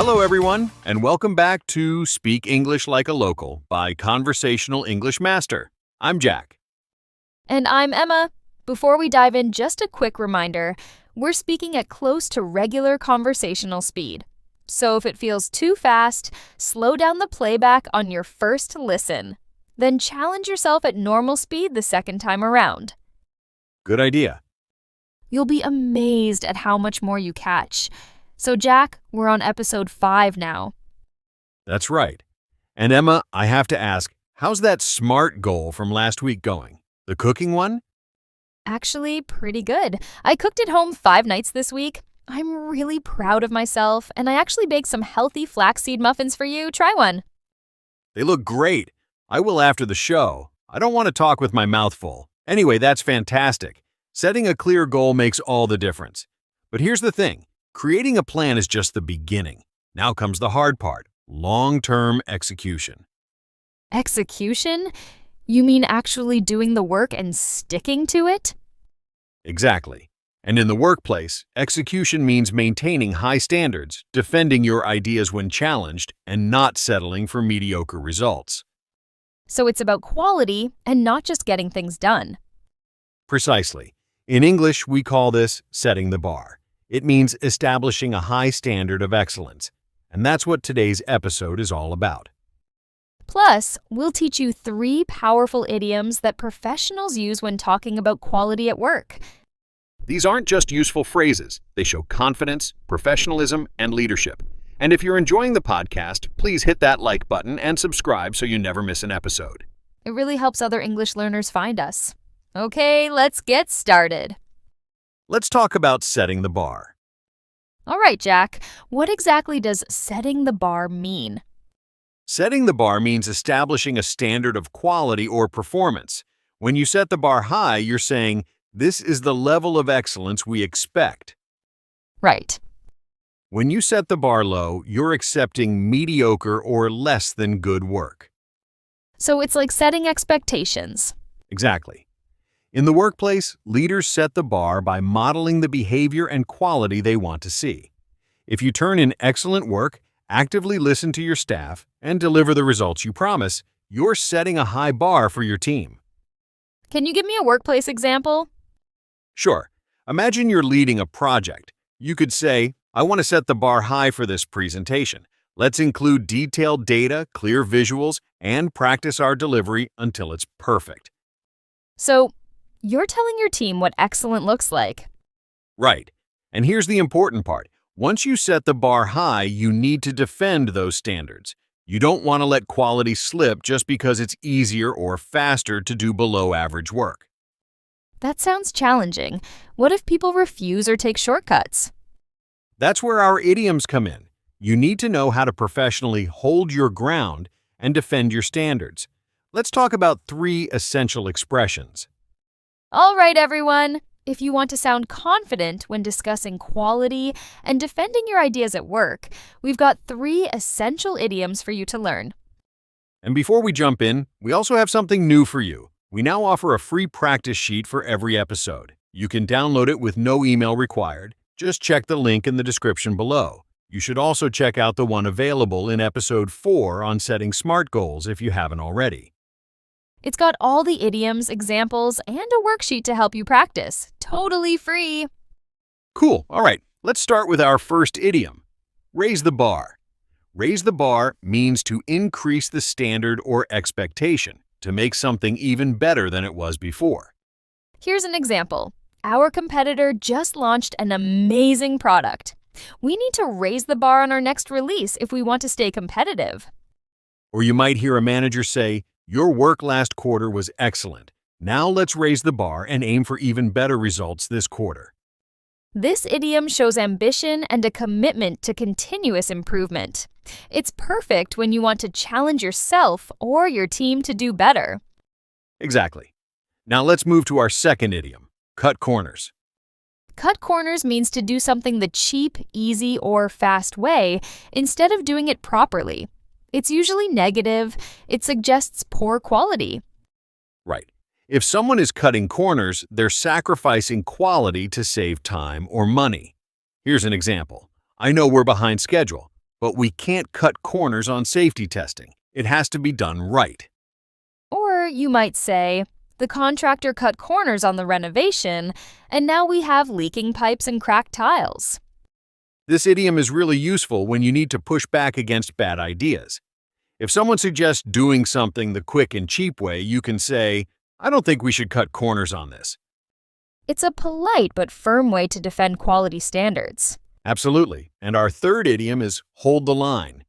Hello, everyone, and welcome back to Speak English Like a Local by Conversational English Master. I'm Jack. And I'm Emma. Before we dive in, just a quick reminder, we're speaking at close to regular conversational speed. So if it feels too fast, slow down the playback on your first listen. Then challenge yourself at normal speed the second time around. Good idea. You'll be amazed at how much more you catch. So Jack, we're on episode 5 now. That's right. And Emma, I have to ask, how's that SMART goal from last week going? The cooking one? Actually, pretty good. I cooked at home 5 nights this week. I'm really proud of myself, and I actually baked some healthy flaxseed muffins for you. Try one. They look great. I will after the show. I don't want to talk with my mouth full. Anyway, that's fantastic. Setting a clear goal makes all the difference. But here's the thing. Creating a plan is just the beginning. Now comes the hard part, long-term execution. Execution? You mean actually doing the work and sticking to it? Exactly. And in the workplace, execution means maintaining high standards, defending your ideas when challenged, and not settling for mediocre results. So it's about quality and not just getting things done. Precisely. In English, we call this setting the bar. It means establishing a high standard of excellence. And that's what today's episode is all about. Plus, we'll teach you 3 powerful idioms that professionals use when talking about quality at work. These aren't just useful phrases. They show confidence, professionalism, and leadership. And if you're enjoying the podcast, please hit that like button and subscribe so you never miss an episode. It really helps other English learners find us. Okay, let's get started. Let's talk about setting the bar. All right, Jack, what exactly does setting the bar mean? Setting the bar means establishing a standard of quality or performance. When you set the bar high, you're saying, this is the level of excellence we expect. Right. When you set the bar low, you're accepting mediocre or less than good work. So it's like setting expectations. Exactly. In the workplace, leaders set the bar by modeling the behavior and quality they want to see. If you turn in excellent work, actively listen to your staff, and deliver the results you promise, you're setting a high bar for your team. Can you give me a workplace example? Sure. Imagine you're leading a project. You could say, I want to set the bar high for this presentation. Let's include detailed data, clear visuals, and practice our delivery until it's perfect. So, you're telling your team what excellent looks like. Right. And here's the important part. Once you set the bar high, you need to defend those standards. You don't want to let quality slip just because it's easier or faster to do below-average work. That sounds challenging. What if people refuse or take shortcuts? That's where our idioms come in. You need to know how to professionally hold your ground and defend your standards. Let's talk about 3 essential expressions. All right, everyone. If you want to sound confident when discussing quality and defending your ideas at work, we've got 3 essential idioms for you to learn. And before we jump in, we also have something new for you. We now offer a free practice sheet for every episode. You can download it with no email required. Just check the link in the description below. You should also check out the one available in episode 4 on setting SMART goals if you haven't already. It's got all the idioms, examples, and a worksheet to help you practice. Totally free. Cool. All right, let's start with our first idiom. Raise the bar. Raise the bar means to increase the standard or expectation, to make something even better than it was before. Here's an example. Our competitor just launched an amazing product. We need to raise the bar on our next release if we want to stay competitive. Or you might hear a manager say, your work last quarter was excellent. Now let's raise the bar and aim for even better results this quarter. This idiom shows ambition and a commitment to continuous improvement. It's perfect when you want to challenge yourself or your team to do better. Exactly. Now let's move to our second idiom, cut corners. Cut corners means to do something the cheap, easy, or fast way instead of doing it properly. It's usually negative. It suggests poor quality. Right. If someone is cutting corners, they're sacrificing quality to save time or money. Here's an example. I know we're behind schedule, but we can't cut corners on safety testing. It has to be done right. Or you might say, the contractor cut corners on the renovation, and now we have leaking pipes and cracked tiles. This idiom is really useful when you need to push back against bad ideas. If someone suggests doing something the quick and cheap way, you can say, I don't think we should cut corners on this. It's a polite but firm way to defend quality standards. Absolutely. And our third idiom is hold the line.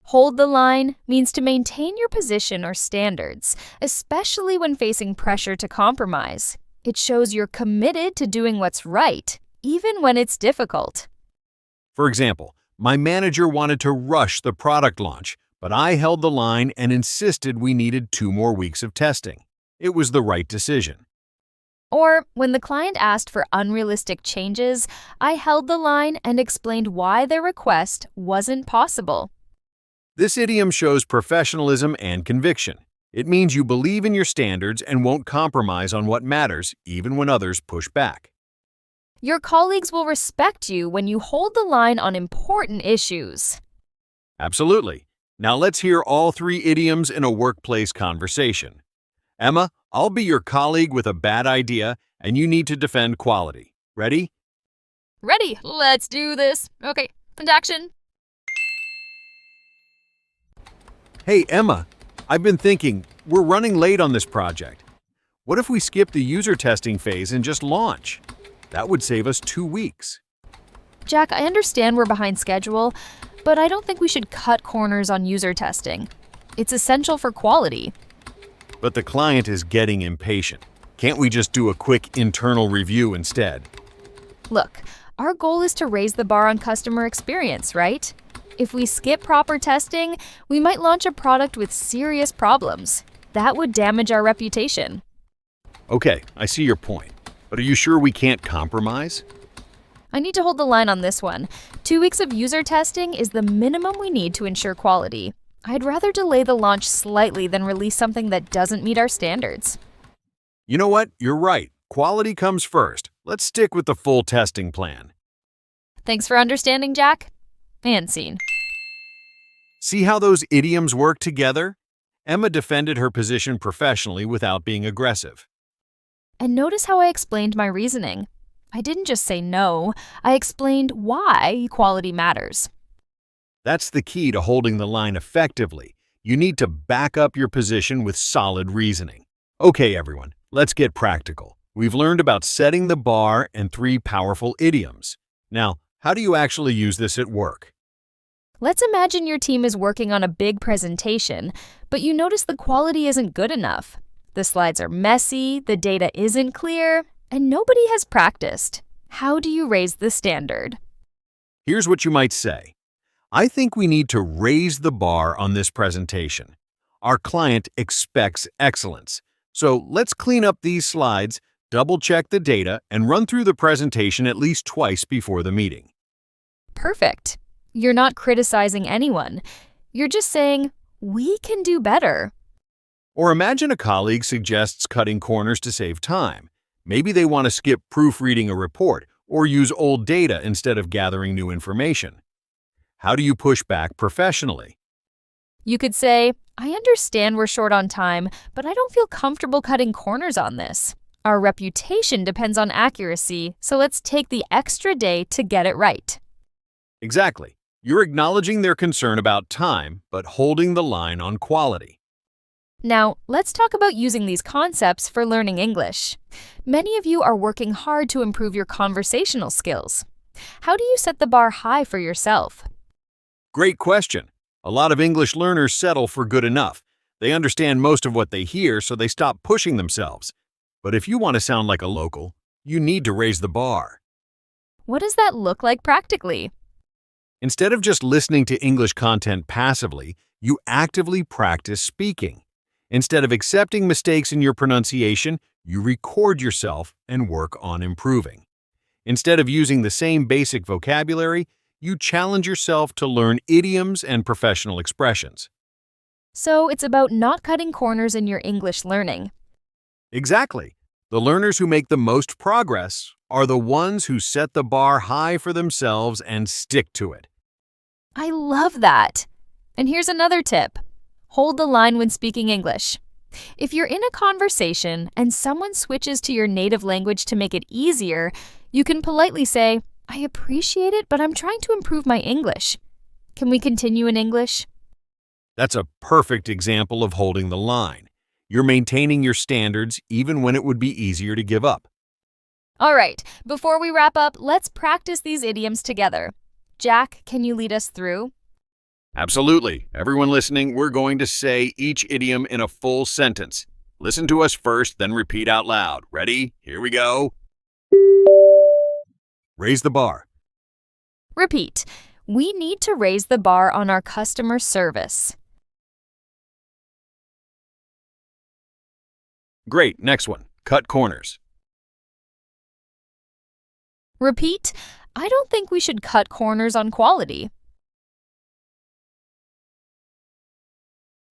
Hold the line means to maintain your position or standards, especially when facing pressure to compromise. It shows you're committed to doing what's right, even when it's difficult. For example, my manager wanted to rush the product launch, but I held the line and insisted we needed 2 more weeks of testing. It was the right decision. Or, when the client asked for unrealistic changes, I held the line and explained why their request wasn't possible. This idiom shows professionalism and conviction. It means you believe in your standards and won't compromise on what matters, even when others push back. Your colleagues will respect you when you hold the line on important issues. Absolutely. Now let's hear all 3 idioms in a workplace conversation. Emma, I'll be your colleague with a bad idea, and you need to defend quality. Ready? Ready, let's do this. Okay, and action. Hey, Emma, I've been thinking, we're running late on this project. What if we skip the user testing phase and just launch? That would save us 2 weeks. Jack, I understand we're behind schedule, but I don't think we should cut corners on user testing. It's essential for quality. But the client is getting impatient. Can't we just do a quick internal review instead? Look, our goal is to raise the bar on customer experience, right? If we skip proper testing, we might launch a product with serious problems. That would damage our reputation. Okay, I see your point. But are you sure we can't compromise? I need to hold the line on this one. 2 weeks of user testing is the minimum we need to ensure quality. I'd rather delay the launch slightly than release something that doesn't meet our standards. You know what? You're right. Quality comes first. Let's stick with the full testing plan. Thanks for understanding, Jack. And scene. See how those idioms work together? Emma defended her position professionally without being aggressive. And notice how I explained my reasoning. I didn't just say no, I explained why equality matters. That's the key to holding the line effectively. You need to back up your position with solid reasoning. Okay, everyone, let's get practical. We've learned about setting the bar and 3 powerful idioms. Now, how do you actually use this at work? Let's imagine your team is working on a big presentation, but you notice the quality isn't good enough. The slides are messy, the data isn't clear, and nobody has practiced. How do you raise the standard? Here's what you might say. I think we need to raise the bar on this presentation. Our client expects excellence. So let's clean up these slides, double-check the data, and run through the presentation at least twice before the meeting. Perfect. You're not criticizing anyone. You're just saying, we can do better. Or imagine a colleague suggests cutting corners to save time. Maybe they want to skip proofreading a report or use old data instead of gathering new information. How do you push back professionally? You could say, I understand we're short on time, but I don't feel comfortable cutting corners on this. Our reputation depends on accuracy, so let's take the extra day to get it right. Exactly. You're acknowledging their concern about time, but holding the line on quality. Now, let's talk about using these concepts for learning English. Many of you are working hard to improve your conversational skills. How do you set the bar high for yourself? Great question. A lot of English learners settle for good enough. They understand most of what they hear, so they stop pushing themselves. But if you want to sound like a local, you need to raise the bar. What does that look like practically? Instead of just listening to English content passively, you actively practice speaking. Instead of accepting mistakes in your pronunciation, you record yourself and work on improving. Instead of using the same basic vocabulary, you challenge yourself to learn idioms and professional expressions. So it's about not cutting corners in your English learning. Exactly. The learners who make the most progress are the ones who set the bar high for themselves and stick to it. I love that. And here's another tip. Hold the line when speaking English. If you're in a conversation and someone switches to your native language to make it easier, you can politely say, I appreciate it, but I'm trying to improve my English. Can we continue in English? That's a perfect example of holding the line. You're maintaining your standards even when it would be easier to give up. All right, before we wrap up, let's practice these idioms together. Jack, can you lead us through? Absolutely. Everyone listening, we're going to say each idiom in a full sentence. Listen to us first, then repeat out loud. Ready? Here we go. Raise the bar. Repeat. We need to raise the bar on our customer service. Great. Next one. Cut corners. Repeat. I don't think we should cut corners on quality.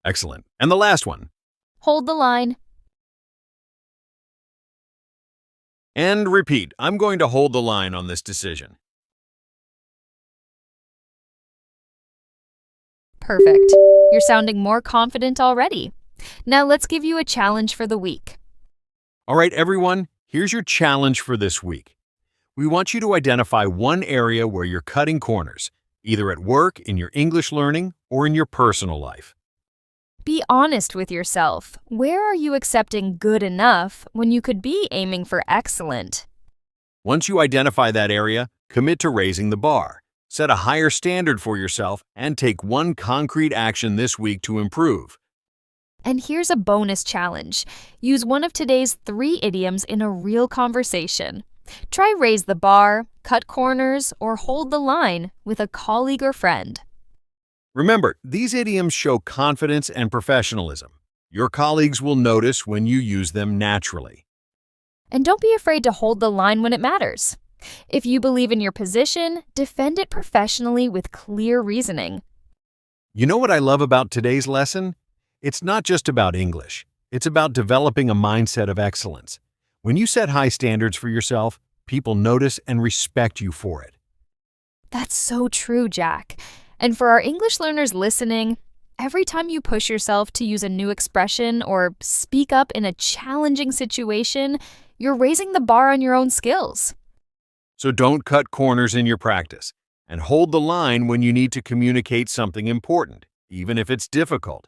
Excellent. And the last one. Hold the line. And repeat. I'm going to hold the line on this decision. Perfect. You're sounding more confident already. Now let's give you a challenge for the week. All right, everyone, here's your challenge for this week. We want you to identify one area where you're cutting corners, either at work, in your English learning, or in your personal life. Be honest with yourself. Where are you accepting good enough when you could be aiming for excellent? Once you identify that area, commit to raising the bar. Set a higher standard for yourself and take one concrete action this week to improve. And here's a bonus challenge. Use one of today's 3 idioms in a real conversation. Try raise the bar, cut corners, or hold the line with a colleague or friend. Remember, these idioms show confidence and professionalism. Your colleagues will notice when you use them naturally. And don't be afraid to hold the line when it matters. If you believe in your position, defend it professionally with clear reasoning. You know what I love about today's lesson? It's not just about English. It's about developing a mindset of excellence. When you set high standards for yourself, people notice and respect you for it. That's so true, Jack. And for our English learners listening, every time you push yourself to use a new expression or speak up in a challenging situation, you're raising the bar on your own skills. So don't cut corners in your practice, and hold the line when you need to communicate something important, even if it's difficult.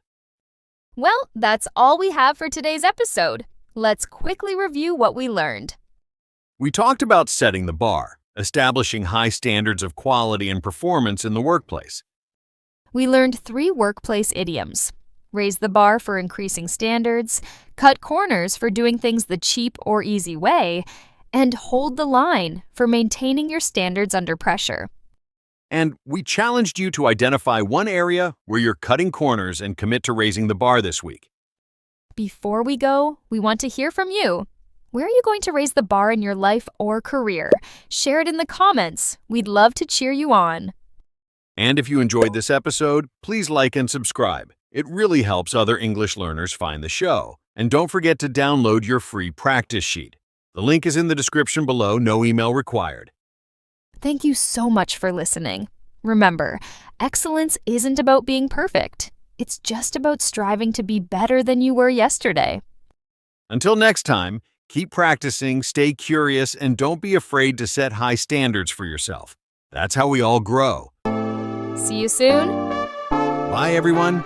Well, that's all we have for today's episode. Let's quickly review what we learned. We talked about setting the bar, establishing high standards of quality and performance in the workplace. We learned 3 workplace idioms. Raise the bar for increasing standards, cut corners for doing things the cheap or easy way, and hold the line for maintaining your standards under pressure. And we challenged you to identify one area where you're cutting corners and commit to raising the bar this week. Before we go, we want to hear from you. Where are you going to raise the bar in your life or career? Share it in the comments. We'd love to cheer you on. And if you enjoyed this episode, please like and subscribe. It really helps other English learners find the show. And don't forget to download your free practice sheet. The link is in the description below, no email required. Thank you so much for listening. Remember, excellence isn't about being perfect. It's just about striving to be better than you were yesterday. Until next time, keep practicing, stay curious, and don't be afraid to set high standards for yourself. That's how we all grow. See you soon. Bye, everyone.